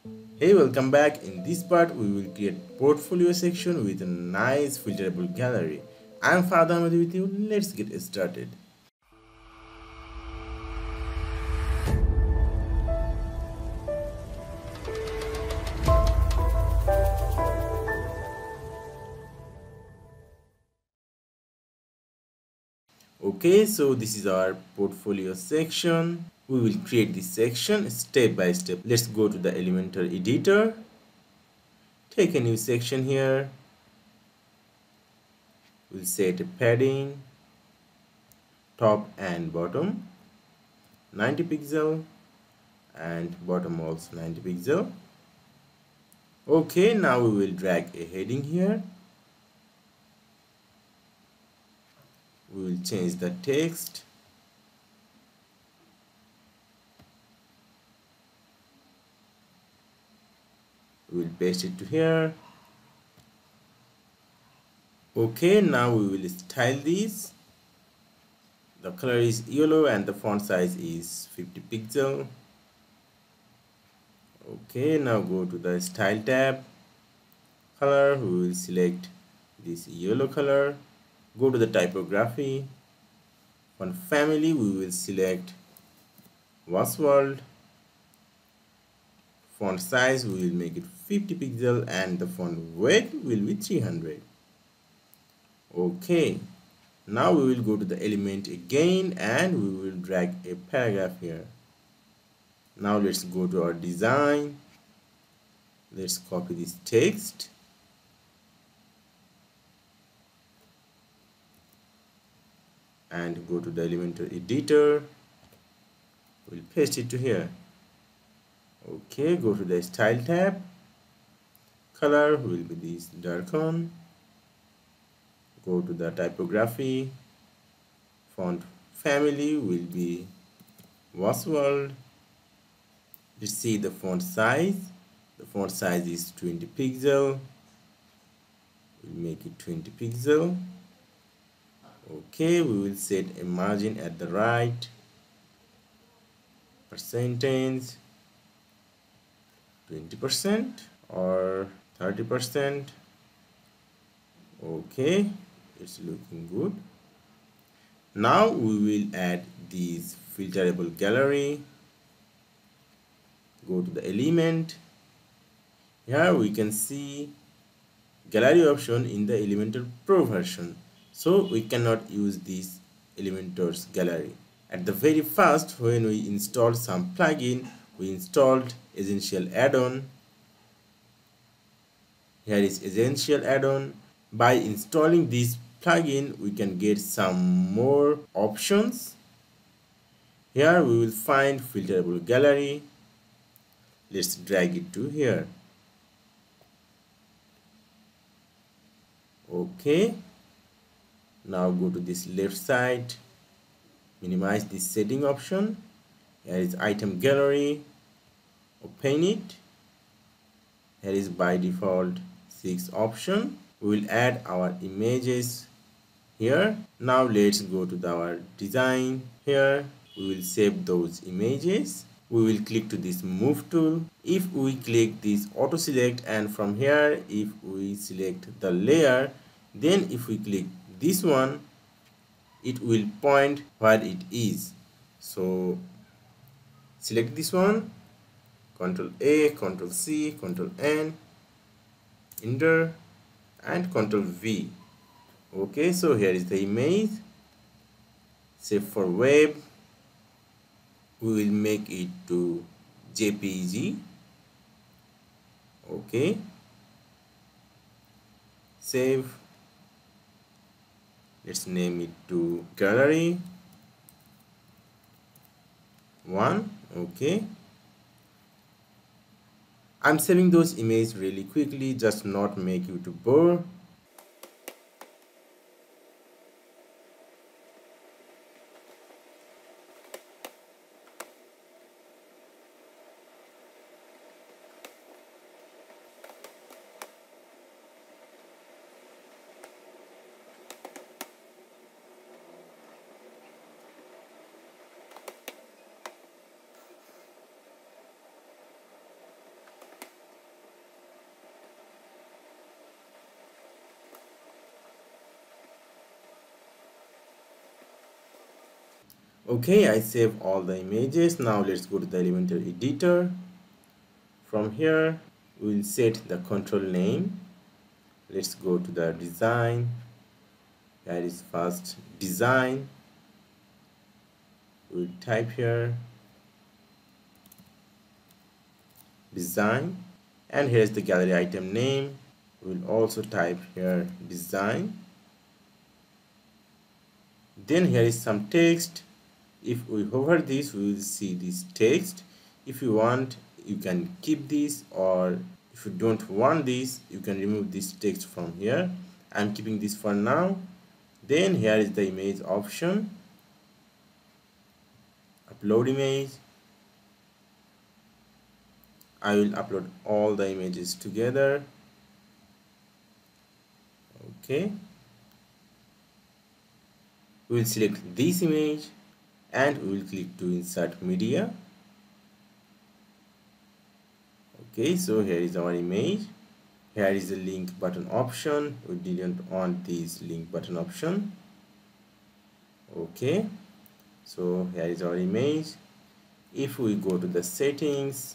Hey, welcome back. In this part, we will create portfolio section with a nice filterable gallery. I'm Father Ahmed with you. Let's get started. Okay, so this is our portfolio section. We will create this section step by step. Let's go to the Elementor editor. Take a new section here. We'll set a padding, top and bottom 90 pixel and bottom also 90 pixel. Okay, now we will drag a heading here. We will change the text. We will paste it to here. Okay, now we will style this. The color is yellow and the font size is 50 pixel. Okay, now go to the style tab. Color, we will select this yellow color. Go to the typography. Font family, we will select World. Font size, we will make it 50 pixel and the font weight will be 300. Okay, now we will go to the element again and we will drag a paragraph here. Now let's go to our design. Let's copy this text. And go to the Elementor editor. We'll paste it to here. Okay, go to the style tab. Color will be this dark one. Go to the typography. Font family will be World. Let's see the font size. The font size is 20 pixel. We'll make it 20 pixel. Okay, we will set a margin at the right. Percentage 20% or 30%. Okay, it's looking good. Now we will add this filterable gallery. Go to the element. Here we can see gallery option in the Elementor Pro version. So we cannot use this Elementor's gallery. At the very first, when we installed some plugin, we installed Essential add-on. Here is Essential add-on. By installing this plugin, we can get some more options. Here we will find filterable gallery. Let's drag it to here. Okay. Now go to this left side. Minimize this setting option. Here is item gallery. Open it. Here is by default 6 option. We will add our images here. Now let's go to our design. Here we will save those images. We will click to this move tool. If we click this auto select, and from here if we select the layer, then if we click this one, it will point where it is. So select this one, Ctrl A, Ctrl C, Ctrl N, enter, and Ctrl V. Okay, so here is the image. Save for web. We will make it to JPG. Okay, save. Let's name it to gallery 1. Okay, I'm saving those images really quickly, just not make you too bored. Okay, I save all the images. Now let's go to the Elementor editor. From here we'll set the control name. Let's go to the design. Here is first design. We'll type here design, and here's the gallery item name. We'll also type here design. Then here is some text. If we hover this, we will see this text. If you want, you can keep this, or if you don't want this, you can remove this text from here. I'm keeping this for now. Then here is the image option. Upload image. I will upload all the images together. Okay. We will select this image and we will click to insert media. Okay, so here is our image. Here is the link button option. We didn't want this link button option. Okay, so here is our image. If we go to the settings,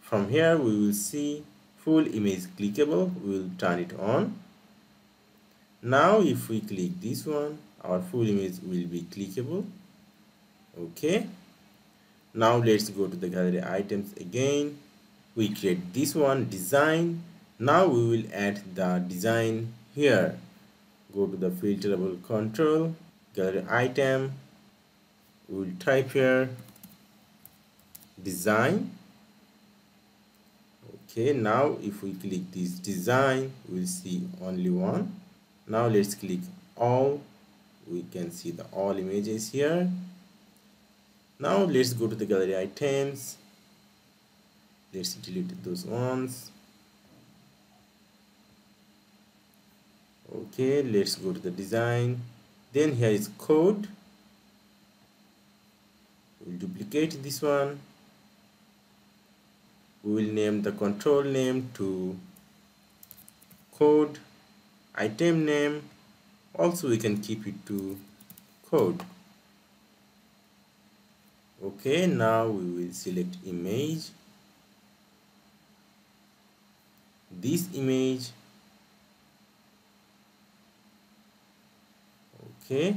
from here we will see full image clickable. We will turn it on. Now if we click this one, our full image will be clickable. Okay, now let's go to the gallery items again. We create this one design. Now we will add the design here. Go to the filterable control, gallery item. We will type here design. Okay, now if we click this design, we'll see only one. Now let's click all. We can see the all images here. Now let's go to the gallery items. Let's delete those ones. Okay, let's go to the design. Then here is code. We'll duplicate this one. We will name the control name to code. Item name, also we can keep it to code. Okay, now we will select image. This image. Okay,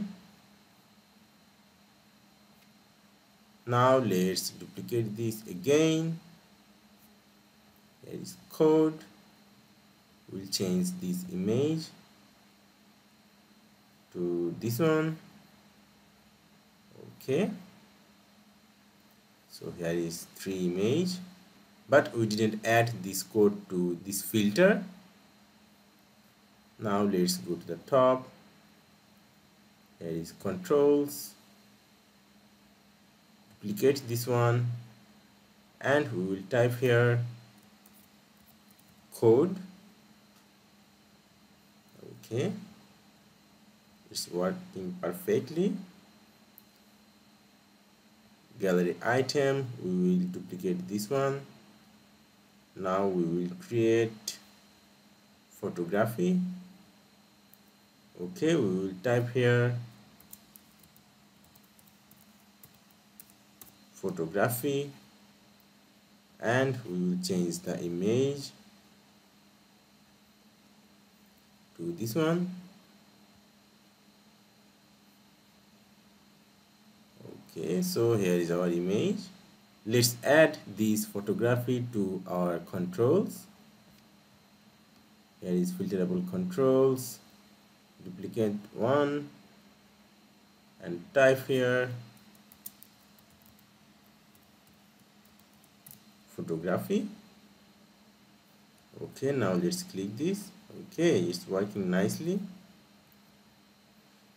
now let's duplicate this again. There is code. We'll change this image to this one. Okay, so here is 3 image, but we didn't add this code to this filter. Now let's go to the top. Here is controls. Duplicate this one, and we will type here code. Okay, it's working perfectly. Gallery item, we will duplicate this one. Now we will create photography. Okay, we will type here photography, and we will change the image to this one. Okay, so here is our image. Let's add this photography to our controls. Here is filterable controls. Duplicate one and type here photography. Okay, now let's click this. Okay, it's working nicely.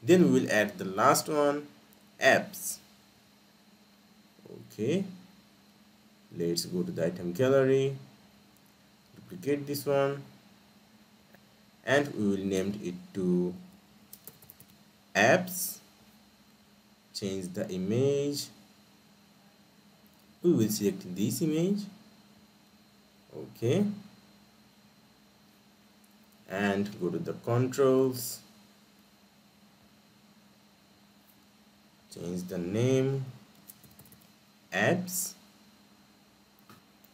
Then we will add the last one, apps. Okay, let's go to the item gallery, duplicate this one, and we will name it to apps. Change the image. We will select this image. Okay, and go to the controls, change the name apps.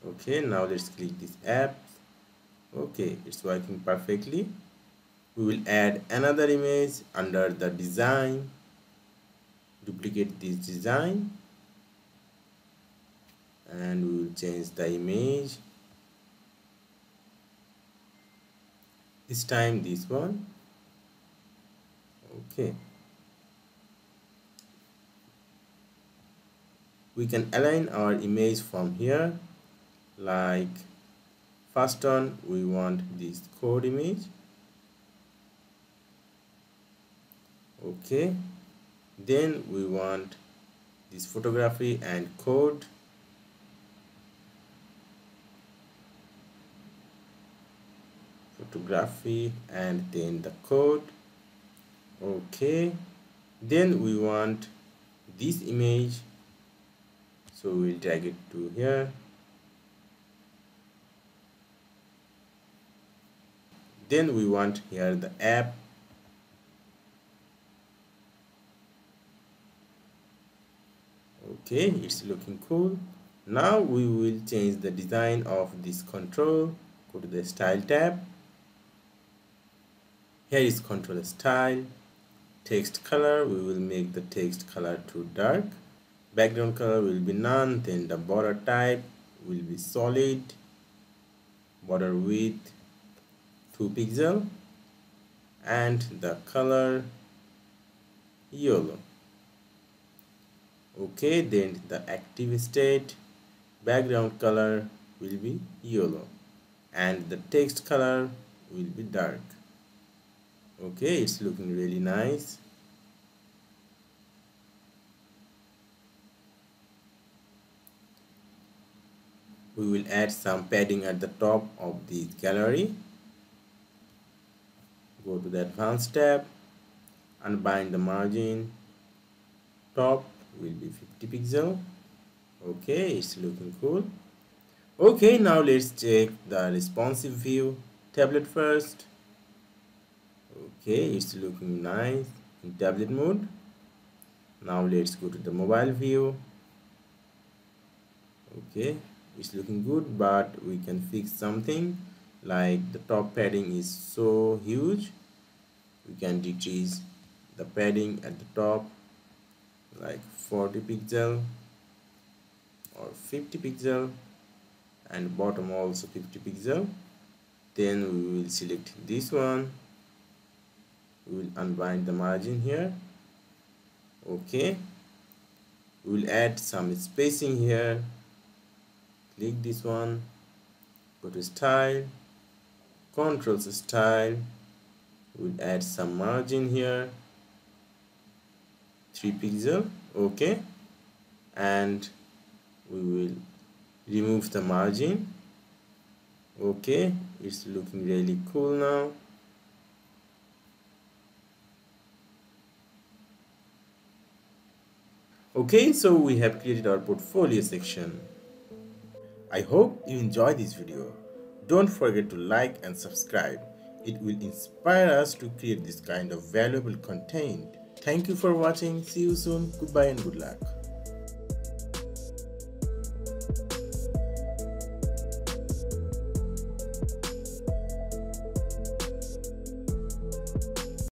Okay, now let's click this app. Okay, it's working perfectly. We will add another image under the design. Duplicate this design and we will change the image. This time this one. Okay, we can align our image from here. Like first one, we want this code image. Okay, then we want this photography and code. Photography and then the code. Okay, then we want this image, so we'll drag it to here. Then we want here the app. Okay, it's looking cool. Now we will change the design of this control. Go to the style tab. Here is control style. Text color, we will make the text color too dark. Background color will be none. Then the border type will be solid. Border width 2 pixels and the color yellow. Okay, then the active state background color will be yellow and the text color will be dark. Okay, it's looking really nice. We will add some padding at the top of the gallery. Go to the advanced tab, unbind the margin. Top will be 50 pixels. Okay, it's looking cool. Okay, now let's check the responsive view. Tablet first. Okay, it's looking nice in tablet mode. Now let's go to the mobile view. Okay, it's looking good, but we can fix something. Like the top padding is so huge, we can decrease the padding at the top like 40 pixels or 50 pixels and bottom also 50 pixels. Then we will select this one. We will unbind the margin here. Okay, we will add some spacing here. Click this one, go to style, controls style. We'll add some margin here, 3 pixels. Okay, and we will remove the margin. Okay, it's looking really cool now. Okay, so we have created our portfolio section. I hope you enjoy this video. Don't forget to like and subscribe. It will inspire us to create this kind of valuable content. Thank you for watching. See you soon. Goodbye and good luck.